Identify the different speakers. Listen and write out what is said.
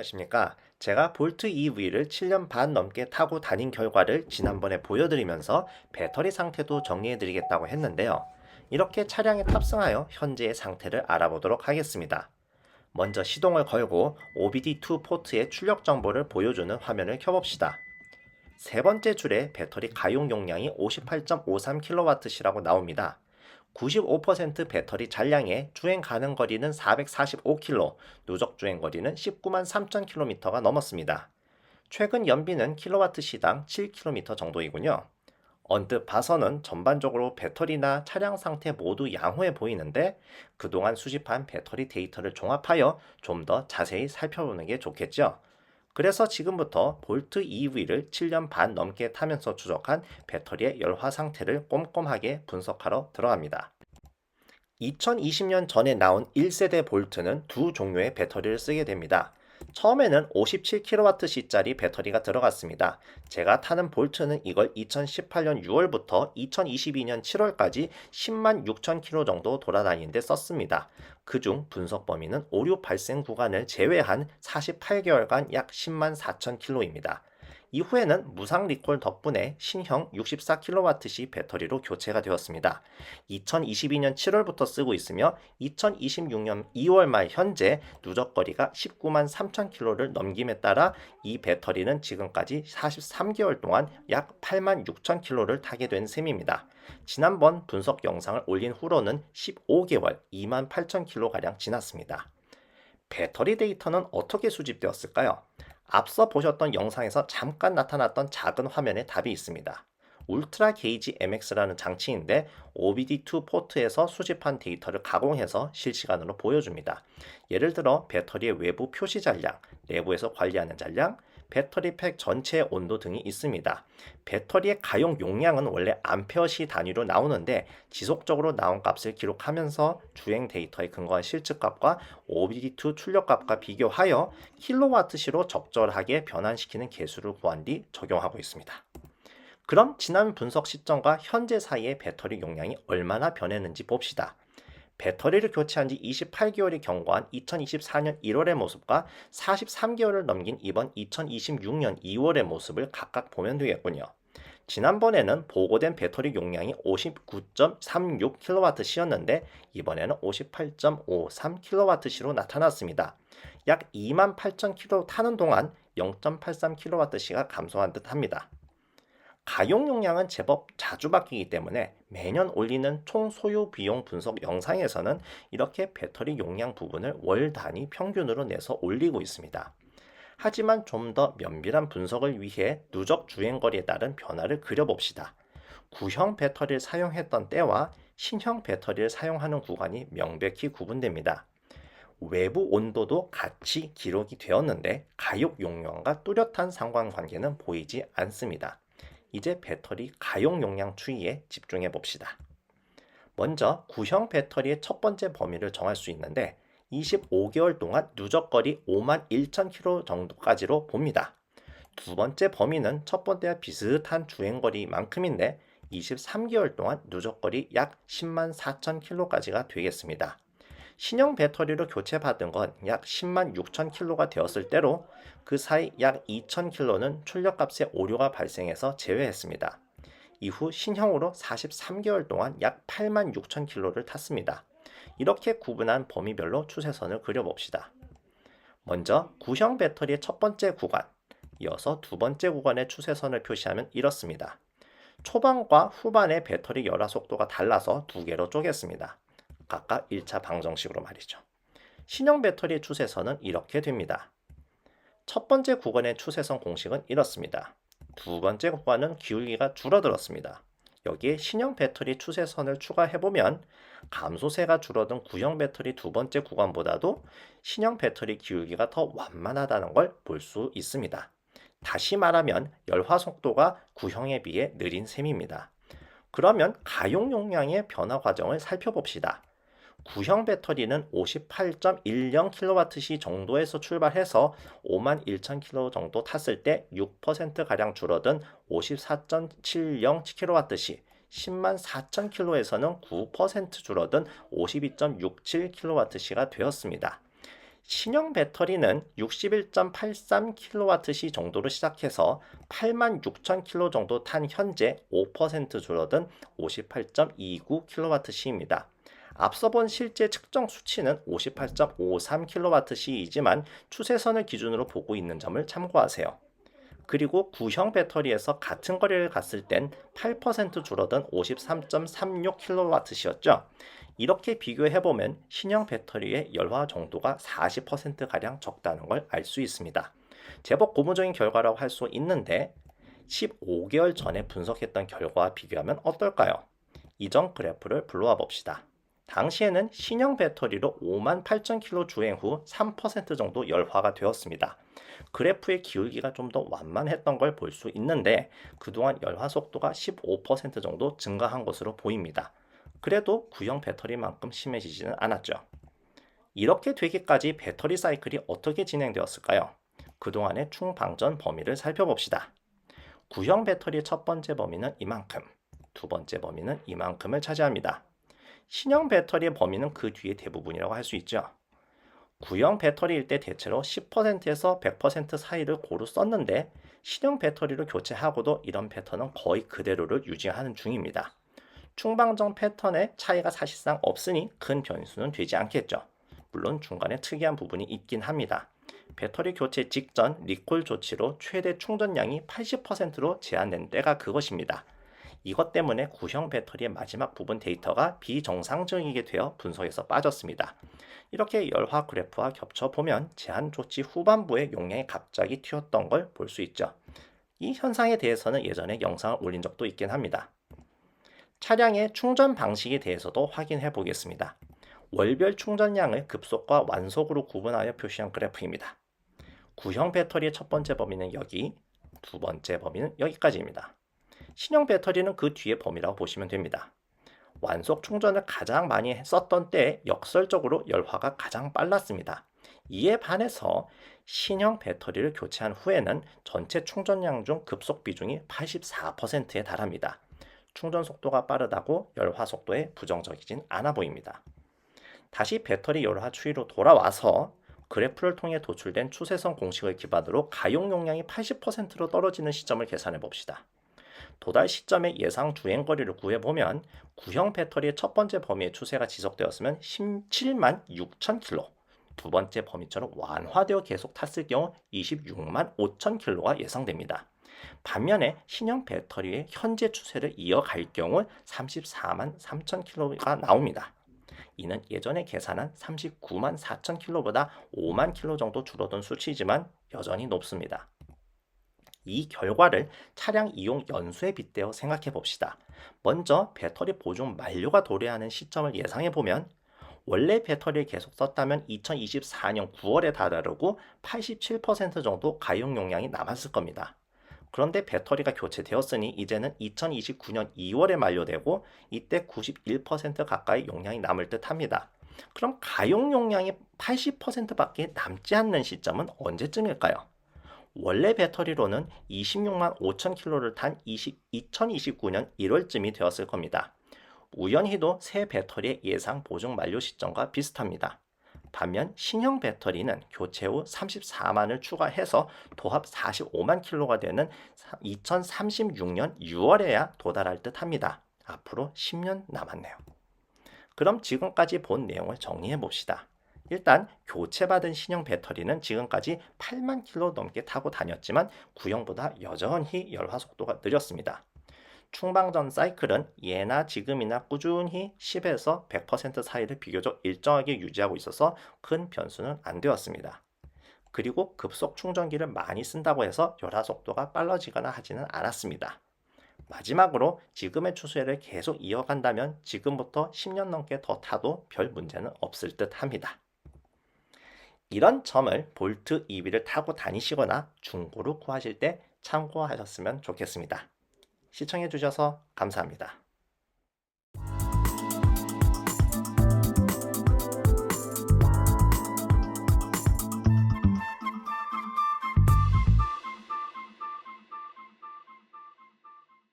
Speaker 1: 안녕하십니까. 제가 볼트 EV를 7년 반 넘게 타고 다닌 결과를 지난번에 보여드리면서 배터리 상태도 정리해드리겠다고 했는데요. 이렇게 차량에 탑승하여 현재의 상태를 알아보도록 하겠습니다. 먼저 시동을 걸고 OBD2 포트의 출력 정보를 보여주는 화면을 켜봅시다. 세 번째 줄에 배터리 가용 용량이 58.53kWh라고 나옵니다. 95% 배터리 잔량에 주행 가능 거리는 445km, 누적 주행 거리는 19만 3,000km가 넘었습니다. 최근 연비는 킬로와트 시당 7km 정도이군요. 언뜻 봐서는 전반적으로 배터리나 차량 상태 모두 양호해 보이는데 그동안 수집한 배터리 데이터를 종합하여 좀 더 자세히 살펴보는 게 좋겠죠. 그래서 지금부터 볼트 EV를 7년 반 넘게 타면서 추적한 배터리의 열화 상태를 꼼꼼하게 분석하러 들어갑니다. 2020년 전에 나온 1세대 볼트는 두 종류의 배터리를 쓰게 됩니다. 처음에는 57kWh짜리 배터리가 들어갔습니다. 제가 타는 볼트는 이걸 2018년 6월부터 2022년 7월까지 10만 6천 킬로 정도 돌아다니는데 썼습니다. 그중 분석 범위는 오류 발생 구간을 제외한 48개월간 약 10만 4천 킬로입니다. 이후에는 무상 리콜 덕분에 신형 64kWh 배터리로 교체가 되었습니다. 2022년 7월부터 쓰고 있으며 2026년 2월 말 현재 누적거리가 19만 3천 킬로를 넘김에 따라 이 배터리는 지금까지 43개월 동안 약 8만 6천 킬로를 타게 된 셈입니다. 지난번 분석 영상을 올린 후로는 15개월 2만 8천 킬로가량 지났습니다. 배터리 데이터는 어떻게 수집되었을까요? 앞서 보셨던 영상에서 잠깐 나타났던 작은 화면에 답이 있습니다. 울트라 게이지 MX라는 장치인데 OBD2 포트에서 수집한 데이터를 가공해서 실시간으로 보여줍니다. 예를 들어 배터리의 외부 표시 잔량, 내부에서 관리하는 잔량, 배터리 팩 전체의 온도 등이 있습니다. 배터리의 가용 용량은 원래 암페어시 단위로 나오는데 지속적으로 나온 값을 기록하면서 주행 데이터에 근거한 실측값과 OBD2 출력값과 비교하여 킬로와트시로 적절하게 변환시키는 계수를 구한 뒤 적용하고 있습니다. 그럼 지난 분석 시점과 현재 사이의 배터리 용량이 얼마나 변했는지 봅시다. 배터리를 교체한 지 28개월이 경과한 2024년 1월의 모습과 43개월을 넘긴 이번 2026년 2월의 모습을 각각 보면 되겠군요. 지난번에는 보고된 배터리 용량이 59.36kWh였는데 이번에는 58.53kWh로 나타났습니다. 약 28,000km 타는 동안 0.83kWh가 감소한 듯 합니다. 가용 용량은 제법 자주 바뀌기 때문에 매년 올리는 총 소요 비용 분석 영상에서는 이렇게 배터리 용량 부분을 월 단위 평균으로 내서 올리고 있습니다. 하지만 좀 더 면밀한 분석을 위해 누적 주행거리에 따른 변화를 그려봅시다. 구형 배터리를 사용했던 때와 신형 배터리를 사용하는 구간이 명백히 구분됩니다. 외부 온도도 같이 기록이 되었는데 가용 용량과 뚜렷한 상관관계는 보이지 않습니다. 이제 배터리 가용 용량 추이에 집중해 봅시다. 먼저 구형 배터리의 첫 번째 범위를 정할 수 있는데 25개월 동안 누적거리 5만 1천 킬로 정도까지로 봅니다. 두 번째 범위는 첫 번째와 비슷한 주행거리만큼인데 23개월 동안 누적거리 약 10만 4천 킬로까지가 되겠습니다. 신형 배터리로 교체받은 건 약 10만 6천 킬로가 되었을 때로 그 사이 약 2천 킬로는 출력값에 오류가 발생해서 제외했습니다. 이후 신형으로 43개월 동안 약 8만 6천 킬로를 탔습니다. 이렇게 구분한 범위별로 추세선을 그려봅시다. 먼저 구형 배터리의 첫 번째 구간, 이어서 두 번째 구간의 추세선을 표시하면 이렇습니다. 초반과 후반의 배터리 열화 속도가 달라서 두 개로 쪼갰습니다. 각각 1차 방정식으로 말이죠. 신형 배터리의 추세선은 이렇게 됩니다. 첫 번째 구간의 추세선 공식은 이렇습니다. 두 번째 구간은 기울기가 줄어들었습니다. 여기에 신형 배터리 추세선을 추가해보면 감소세가 줄어든 구형 배터리 두 번째 구간보다도 신형 배터리 기울기가 더 완만하다는 걸 볼 수 있습니다. 다시 말하면 열화 속도가 구형에 비해 느린 셈입니다. 그러면 가용 용량의 변화 과정을 살펴봅시다. 구형 배터리는 58.10kWh 정도에서 출발해서 51,000km 정도 탔을 때 6%가량 줄어든 54.70kWh, 10만 4,000km에서는 9% 줄어든 52.67kWh가 되었습니다. 신형 배터리는 61.83kWh 정도로 시작해서 86,000km 정도 탄 현재 5% 줄어든 58.29kWh입니다. 앞서 본 실제 측정 수치는 58.53kWh이지만 추세선을 기준으로 보고 있는 점을 참고하세요. 그리고 구형 배터리에서 같은 거리를 갔을 땐 8% 줄어든 53.36kWh였죠. 이렇게 비교해보면 신형 배터리의 열화 정도가 40%가량 적다는 걸 알 수 있습니다. 제법 고무적인 결과라고 할 수 있는데 15개월 전에 분석했던 결과와 비교하면 어떨까요? 이전 그래프를 불러와 봅시다. 당시에는 신형 배터리로 58,000km 주행 후 3% 정도 열화가 되었습니다. 그래프의 기울기가 좀 더 완만했던 걸 볼 수 있는데 그동안 열화 속도가 15% 정도 증가한 것으로 보입니다. 그래도 구형 배터리만큼 심해지지는 않았죠. 이렇게 되기까지 배터리 사이클이 어떻게 진행되었을까요? 그동안의 충방전 범위를 살펴봅시다. 구형 배터리의 첫 번째 범위는 이만큼, 두 번째 범위는 이만큼을 차지합니다. 신형 배터리의 범위는 그 뒤에 대부분이라고 할 수 있죠. 구형 배터리일 때 대체로 10%에서 100% 사이를 고루 썼는데 신형 배터리로 교체하고도 이런 패턴은 거의 그대로를 유지하는 중입니다. 충방전 패턴의 차이가 사실상 없으니 큰 변수는 되지 않겠죠. 물론 중간에 특이한 부분이 있긴 합니다. 배터리 교체 직전 리콜 조치로 최대 충전량이 80%로 제한된 때가 그것입니다. 이것 때문에 구형 배터리의 마지막 부분 데이터가 비정상적이게 되어 분석에서 빠졌습니다. 이렇게 열화 그래프와 겹쳐보면 제한 조치 후반부에 용량이 갑자기 튀었던 걸 볼 수 있죠. 이 현상에 대해서는 예전에 영상을 올린 적도 있긴 합니다. 차량의 충전 방식에 대해서도 확인해 보겠습니다. 월별 충전량을 급속과 완속으로 구분하여 표시한 그래프입니다. 구형 배터리의 첫 번째 범위는 여기, 두 번째 범위는 여기까지입니다. 신형 배터리는 그 뒤에 범위라고 보시면 됩니다. 완속 충전을 가장 많이 썼던 때에 역설적으로 열화가 가장 빨랐습니다. 이에 반해서 신형 배터리를 교체한 후에는 전체 충전량 중 급속 비중이 84%에 달합니다. 충전 속도가 빠르다고 열화 속도에 부정적이진 않아 보입니다. 다시 배터리 열화 추이로 돌아와서 그래프를 통해 도출된 추세선 공식을 기반으로 가용 용량이 80%로 떨어지는 시점을 계산해 봅시다. 도달 시점의 예상 주행거리를 구해보면 구형 배터리의 첫 번째 범위의 추세가 지속되었으면 17만 6천 킬로, 두 번째 범위처럼 완화되어 계속 탔을 경우 26만 5천 킬로가 예상됩니다. 반면에 신형 배터리의 현재 추세를 이어갈 경우 34만 3천 킬로가 나옵니다. 이는 예전에 계산한 39만 4천 킬로보다 5만 킬로 정도 줄어든 수치이지만 여전히 높습니다. 이 결과를 차량 이용 연수에 빗대어 생각해 봅시다. 먼저 배터리 보존 만료가 도래하는 시점을 예상해 보면 원래 배터리를 계속 썼다면 2024년 9월에 다다르고 87% 정도 가용 용량이 남았을 겁니다. 그런데 배터리가 교체되었으니 이제는 2029년 2월에 만료되고 이때 91% 가까이 용량이 남을 듯 합니다. 그럼 가용 용량이 80%밖에 남지 않는 시점은 언제쯤일까요? 원래 배터리로는 26만 5천 킬로를 탄 2029년 1월쯤이 되었을 겁니다. 우연히도 새 배터리의 예상 보증 만료 시점과 비슷합니다. 반면 신형 배터리는 교체 후 34만을 추가해서 도합 45만 킬로가 되는 2036년 6월에야 도달할 듯 합니다. 앞으로 10년 남았네요. 그럼 지금까지 본 내용을 정리해 봅시다. 일단 교체받은 신형 배터리는 지금까지 8만 킬로 넘게 타고 다녔지만 구형보다 여전히 열화 속도가 느렸습니다. 충방전 사이클은 예나 지금이나 꾸준히 10에서 100% 사이를 비교적 일정하게 유지하고 있어서 큰 변수는 안 되었습니다. 그리고 급속 충전기를 많이 쓴다고 해서 열화 속도가 빨라지거나 하지는 않았습니다. 마지막으로 지금의 추세를 계속 이어간다면 지금부터 10년 넘게 더 타도 별 문제는 없을 듯 합니다. 이런 점을 볼트 EV를 타고 다니시거나 중고로 구하실 때 참고하셨으면 좋겠습니다. 시청해주셔서 감사합니다.